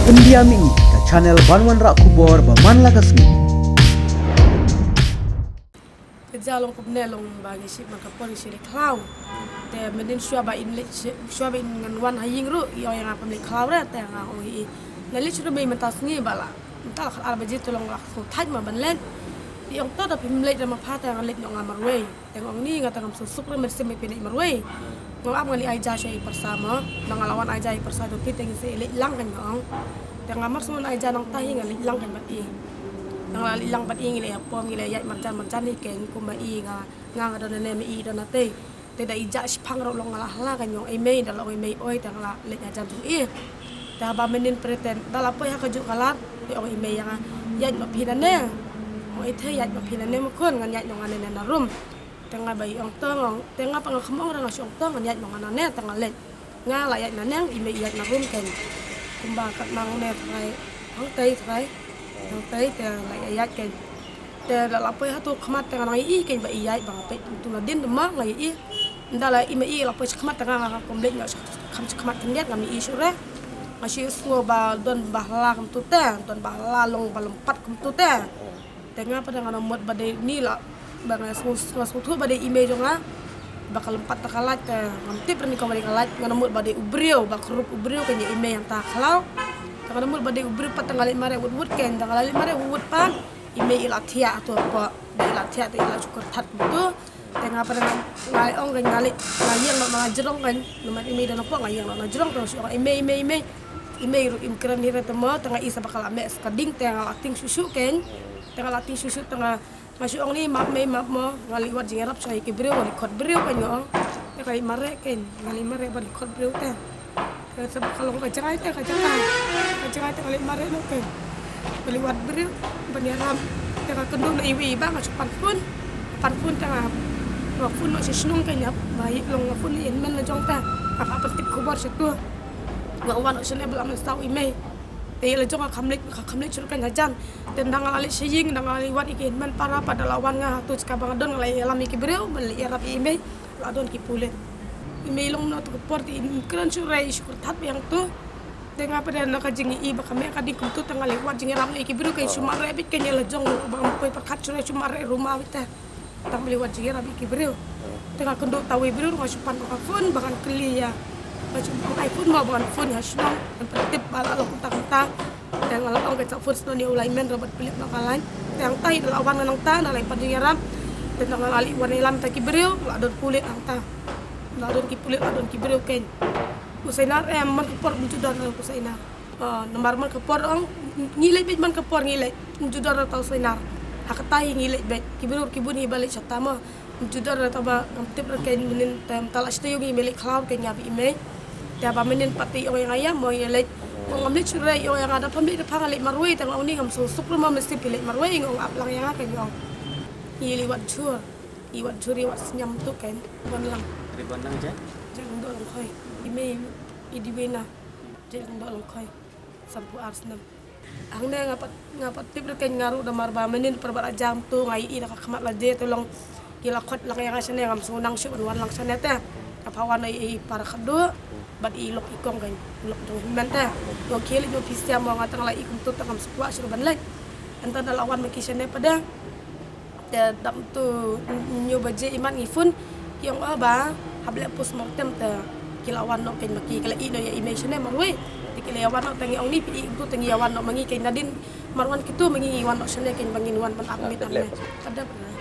Pendiami ke channel Banwan Rak Kubor Baman Lagasmi. Kerja long kubne long bagi si makapon si leklau. Te mendin suaba in ngan wan haying ru yo yang apa leklau ra te nga ong i. Nali sudah bay mentas ngi bala. Mental khal arba jitu long lak so thaj ma ban len. Di ong to da pim lek da ma pha te nga lek no ngamar we. Te ong ni ngata ngam susuk re mersi me pini mar we. Ngam am ngali aja syai bersama, ngalawan aja bersama kita ngi se lek lang kan ngong. Te ngamar sun aja nang tahi ngali lang kan bat i. Nang lali lang pat ingi le pom ngi le yai marjan ni ken kumba i nga da ne me i da na te da ija spang ro long ngala hala kan yong ai mei da long ai mei oi tang la le ajan tu i da ba menin preten da la poi ha ka ju kalat te ong ai mei yang yai ma pina ne oi the yai ma pina ne mo kon ngan yai nong ane na rum tanga bai ong tong tanga pang khamong ra nga syong tong ngan yai nong ane tanga le nga la yai na nang i mei yai na rum ken kumba kat nang ne thai hang tei thai yang tei te lai ayat ken te la lapoi hatu khmat te ngai i ken ba iyai bang pe tu na din ma ngai i ndala i me i lapoi khmat te nga komplek nga kham khmat ken yat ngami i sure masih smo ba don bahla kem tu te don bahla long balem pat kem tu te nga pada ngana mot bade ni la bang smo tu bade ime jonga bakal empat takalat te ngam tip ni komari kalat ngana mot bade ubrio ba krup ubrio ken ya ime yang ta khalau tanggal mul bade ubri patangali mare wud ken tanggal mare wud pan ime ilathia atau apa ilathia te ila cukur that betul tengah pada ngai ong kan ngali ngayang nak ngajerong kan nomor ime dan apa ngayang nak ngajerong terus orang ime ru imkran ni retemo tengah isa bakal ame skading tengah lating susu ken tengah lating susu tengah masuk ong ni map mo ngali wat jingerap sai ke breu ngali khot breu kan yo tengah mare ken ngali mare bali khot breu teh sebab kalau kacang itu kali mare no kan beli wat beri penyeram tengah kendung na iwi ba masuk pan pun tengah pun masih senung kan ya baik long pun in men na jong ta apa petip kubar situ ngawan sene belam stau ime te le jong khamlik sur kan jajan tendang ali siying dang ali wat ikin men para pada lawan nga tu kabang don ngalai alam iki breu beli erap ime ladon ki pulen imelong na to porti kran surai syukur tat yang tu tengah pada nak jingi i bakame kading kum tu tengah lewat jingi ram iki biru kai sumar rebit kan yela jong bang poi perkat surai sumar rumah kita tang lewat jingi ram iki biru tengah kenduk tawi biru ngasupan ka phone bahkan keli ya macam iPhone mau bahkan phone hasnong tip bala lo kunta tengah lo ka phone stone ulai men robot pelik nakalan tang tai lawan nang ta na lai jingi ram tengah lali warna lam ta ki biru la dot kulit ang ta ladon ki pulit ladon ki breu ken usainar man kepor mujudar usainar nomor man kepor ong ngilai bit man kepor ngilai mujudar tau usainar hakatai ngilai bet ki breu ki buni balik satama mujudar tau ba ngtip ken minin tam talas tu yung milik cloud ken yabi ime ta ba minin pati ong yang ayam mo yelek ngamlik surai ong yang ada pamlik pangalik marwei tang uni ngam susuk rumah mesti pilih marwei ngong aplang yang akan ngong ngili wat chur iwat churi wat senyam tu ken bon lang Ribuan nang je? Jangan dok lang koi. Ime idibena. Jangan dok lang koi. Sampu arsnam. Ang na ngapat tip ken ngaru da marba menin perbar jam tu ngai i ka khamat la je tolong kila khot lang yang asane ngam sunang syuk wan lang sane ta. Kapawan ai para khadu bat i lok ikong kan. Lok dong men ta. Do kili do pisya mo ngatang la ikum tu tangam sepua syur ban lek. Anta dalawan makisane pada. Da dam tu nyoba je iman ngifun yang ba hable pos mortem te kilawan no ken maki kala ino ya image ne marwe kilawan no tangi ong ni pi tu tangi yawan no mangi ken nadin marwan kitu mangi wan no sene ken bangin wan pan amit amne ada pernah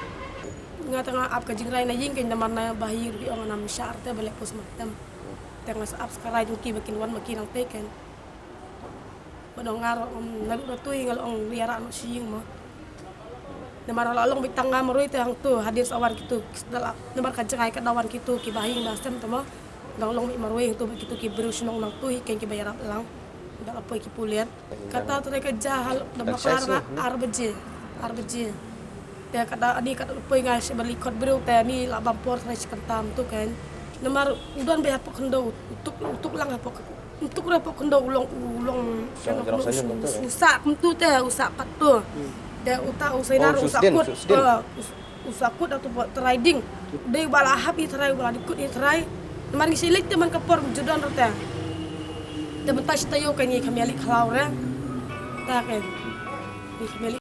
ngatanga ap ka jingrai na ying ken namana bahir di ong nam syar te bale pos mortem tengah subscribe ki bakin wan maki nang te ken bodong ngaro nalu tu ngal ong liara no siying mo nemar lalong bitanga maroi te hang tu hadir sawan kitu dala nemar kajengai ka dawan kitu ki bahing dasem tama lalong mi maroi tu kitu ki berus nong nang tu ken ki bayar lang dala poi ki puliat kata tu ka jahal da bakar arbeje te kata ani kata poi ngai se bali khot beru te ni la bampor sai kentam tu kan nemar udon be hapok kendo utuk lang hapok untuk repok kendo ulong usak tu te usak pat tu da uta usainar usakut atau riding dei bala happy try bala dikut try mari silik teman kepor judan rota te mentas tayo kay ni kameli klaw re ta ke ni kameli